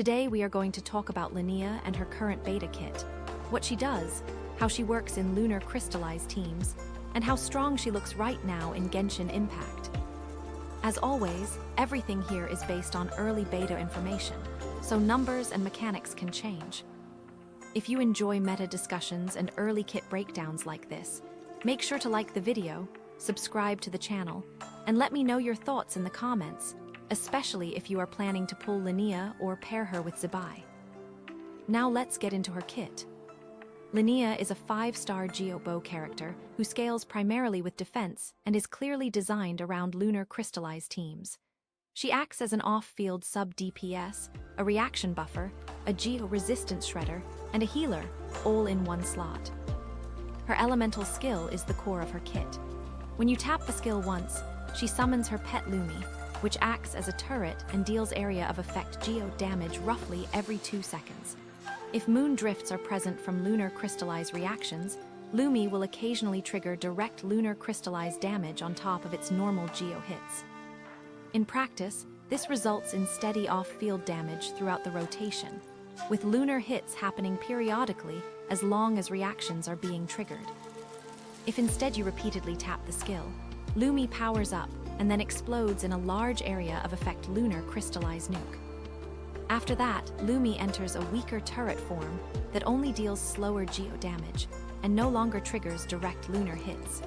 Today we are going to talk about Linnea and her current beta kit, what she does, how she works in lunar crystallized teams, and how strong she looks right now in Genshin Impact. As always, everything here is based on early beta information, so numbers and mechanics can change. If you enjoy meta discussions and early kit breakdowns like this, make sure to like the video, subscribe to the channel, and let me know your thoughts in the comments, especially if you are planning to pull Linnea or pair her with Zibai. Now let's get into her kit. Linnea is a 5-star Geo-Bow character who scales primarily with defense and is clearly designed around lunar crystallized teams. She acts as an off-field sub-DPS, a reaction buffer, a Geo-resistance shredder, and a healer, all in one slot. Her elemental skill is the core of her kit. When you tap the skill once, she summons her pet Lumi, which acts as a turret and deals area of effect Geo damage roughly every 2 seconds. If moon drifts are present from lunar crystallized reactions, Lumi will occasionally trigger direct lunar crystallized damage on top of its normal Geo hits. In practice, this results in steady off-field damage throughout the rotation, with lunar hits happening periodically as long as reactions are being triggered. If instead you repeatedly tap the skill, Lumi powers up and then explodes in a large area of effect lunar crystallized nuke. After that, Lumi enters a weaker turret form that only deals slower Geo damage and no longer triggers direct lunar hits.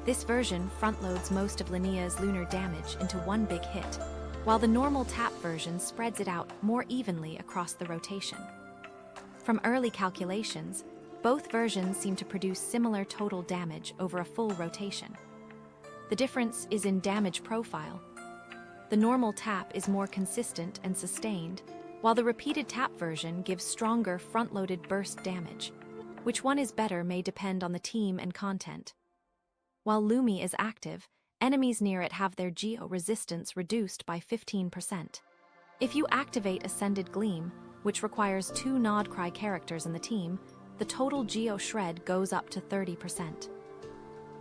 This version front-loads most of Linnea's lunar damage into one big hit, while the normal tap version spreads it out more evenly across the rotation. From early calculations, both versions seem to produce similar total damage over a full rotation. The difference is in damage profile. The normal tap is more consistent and sustained, while the repeated tap version gives stronger front-loaded burst damage. Which one is better may depend on the team and content. While Lumi is active, enemies near it have their Geo resistance reduced by 15%. If you activate Ascended Gleam, which requires 2 nod-krai characters in the team, the total Geo shred goes up to 30%.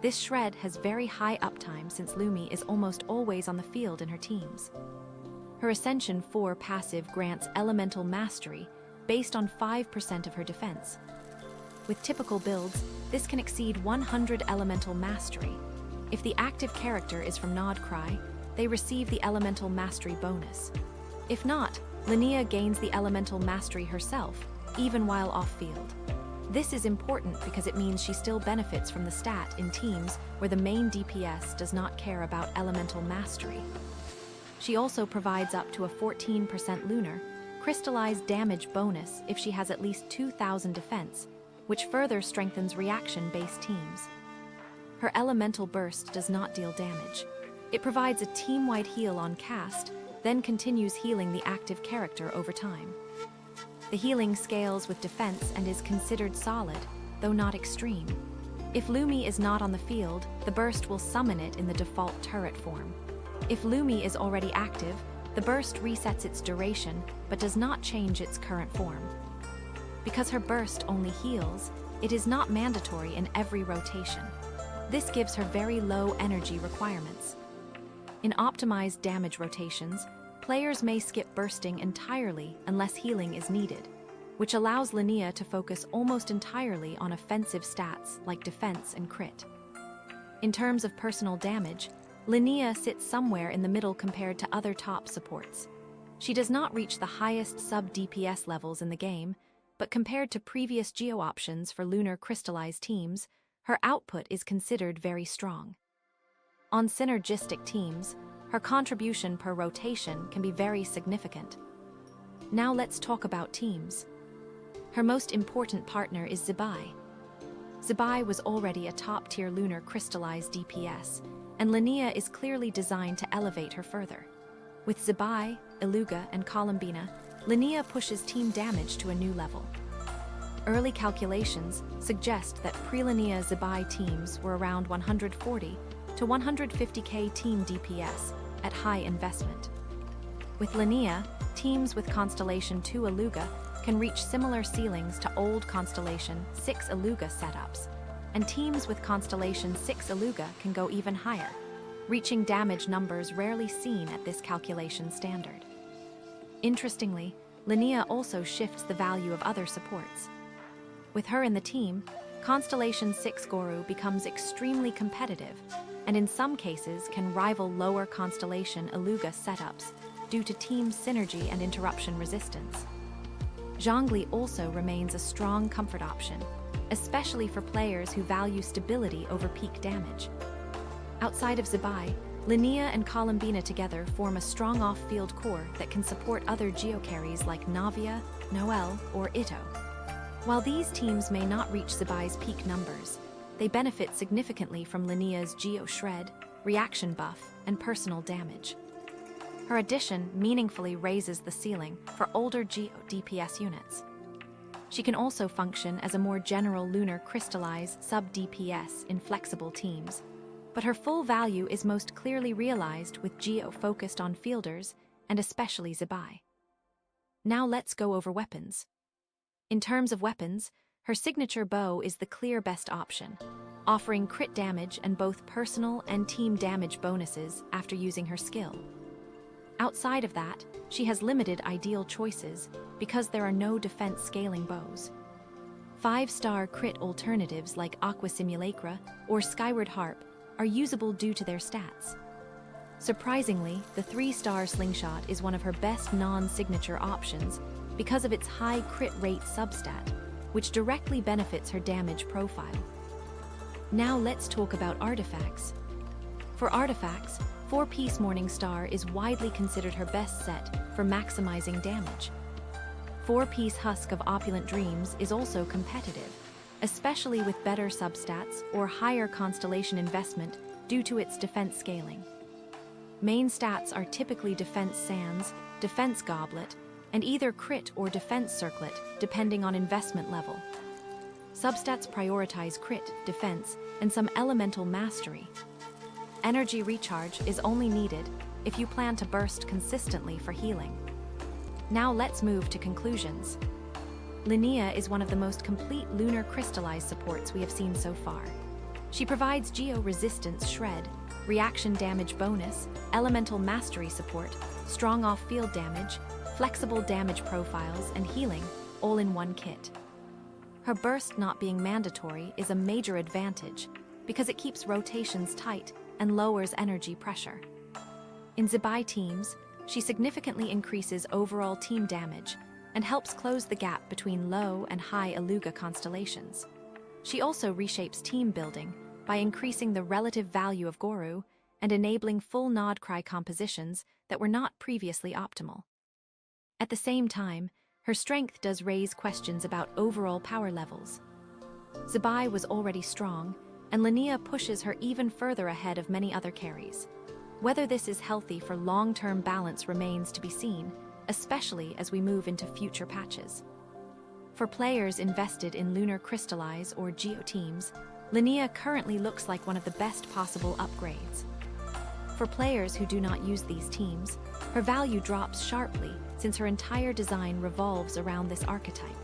This shred has very high uptime since Lumi is almost always on the field in her teams. Her Ascension 4 passive grants Elemental Mastery based on 5% of her defense. With typical builds, this can exceed 100 Elemental Mastery. If the active character is from nod-krai, they receive the Elemental Mastery bonus. If not, Linnea gains the Elemental Mastery herself, even while off-field. This is important because it means she still benefits from the stat in teams where the main DPS does not care about Elemental Mastery. She also provides up to a 14% lunar, crystallized damage bonus if she has at least 2,000 defense, which further strengthens reaction-based teams. Her Elemental Burst does not deal damage. It provides a team-wide heal on cast, then continues healing the active character over time. The healing scales with defense and is considered solid, though not extreme. If Lumi is not on the field, the burst will summon it in the default turret form. If Lumi is already active, the burst resets its duration, but does not change its current form. Because her burst only heals, it is not mandatory in every rotation. This gives her very low energy requirements. In optimized damage rotations, players may skip bursting entirely unless healing is needed, which allows Linnea to focus almost entirely on offensive stats like defense and crit. In terms of personal damage, Linnea sits somewhere in the middle compared to other top supports. She does not reach the highest sub-DPS levels in the game, but compared to previous Geo options for lunar crystallized teams, her output is considered very strong. On synergistic teams, her contribution per rotation can be very significant. Now let's talk about teams. Her most important partner is Zibai. Zibai was already a top-tier lunar crystallized DPS, and Linnea is clearly designed to elevate her further. With Zibai, Iluga, and Columbina, Linnea pushes team damage to a new level. Early calculations suggest that pre-Linnea Zibai teams were around 140 to 150k team DPS at high investment. With Linnea, teams with Constellation 2 Iluga can reach similar ceilings to old Constellation 6 Iluga setups, and teams with Constellation 6 Iluga can go even higher, reaching damage numbers rarely seen at this calculation standard. Interestingly, Linnea also shifts the value of other supports. With her in the team, Constellation 6 Goru becomes extremely competitive, and in some cases can rival lower Constellation Iluga setups due to team synergy and interruption resistance. Zhongli also remains a strong comfort option, especially for players who value stability over peak damage. Outside of Zibai, Linnea and Columbina together form a strong off-field core that can support other geocarries like Navia, Noelle, or Itto. While these teams may not reach Zibai's peak numbers, they benefit significantly from Linnea's Geo Shred, reaction buff, and personal damage. Her addition meaningfully raises the ceiling for older Geo DPS units. She can also function as a more general lunar crystallize sub-DPS in flexible teams, but her full value is most clearly realized with Geo focused on fielders, and especially Zibai. Now let's go over weapons. In terms of weapons, her signature bow is the clear best option, offering crit damage and both personal and team damage bonuses after using her skill. Outside of that, she has limited ideal choices because there are no defense scaling bows. 5-star crit alternatives like Aqua Simulacra or Skyward Harp are usable due to their stats. Surprisingly, the 3-star Slingshot is one of her best non-signature options because of its high crit rate substat, which directly benefits her damage profile. Now let's talk about artifacts. For artifacts, 4-piece Morning Star is widely considered her best set for maximizing damage. 4-piece Husk of Opulent Dreams is also competitive, especially with better substats or higher constellation investment due to its defense scaling. Main stats are typically Defense Sands, Defense Goblet, and either crit or defense circlet, depending on investment level. Substats prioritize crit, defense, and some elemental mastery. Energy recharge is only needed if you plan to burst consistently for healing. Now let's move to conclusions. Linnea is one of the most complete lunar crystallized supports we have seen so far. She provides Geo Resistance Shred, reaction damage bonus, elemental mastery support, strong off-field damage, flexible damage profiles, and healing, all in one kit. Her burst not being mandatory is a major advantage because it keeps rotations tight and lowers energy pressure. In Zibai teams, she significantly increases overall team damage and helps close the gap between low and high Iluga constellations. She also reshapes team building by increasing the relative value of Goru and enabling full nod-krai compositions that were not previously optimal. At the same time, her strength does raise questions about overall power levels. Zibai was already strong, and Linnea pushes her even further ahead of many other carries. Whether this is healthy for long-term balance remains to be seen, especially as we move into future patches. For players invested in lunar crystallize or Geo teams, Linnea currently looks like one of the best possible upgrades. For players who do not use these teams, her value drops sharply since her entire design revolves around this archetype.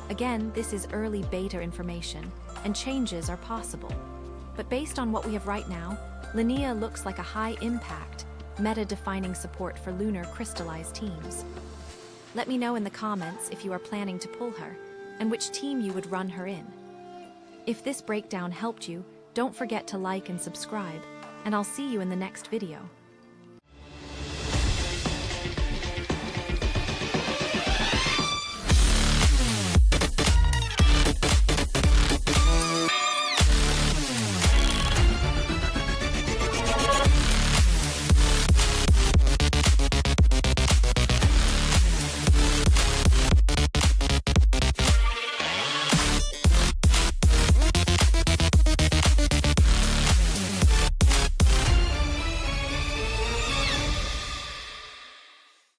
Again, this is early beta information, and changes are possible. But based on what we have right now, Linnea looks like a high-impact, meta-defining support for lunar crystallized teams. Let me know in the comments if you are planning to pull her, and which team you would run her in. If this breakdown helped you, don't forget to like and subscribe, and I'll see you in the next video.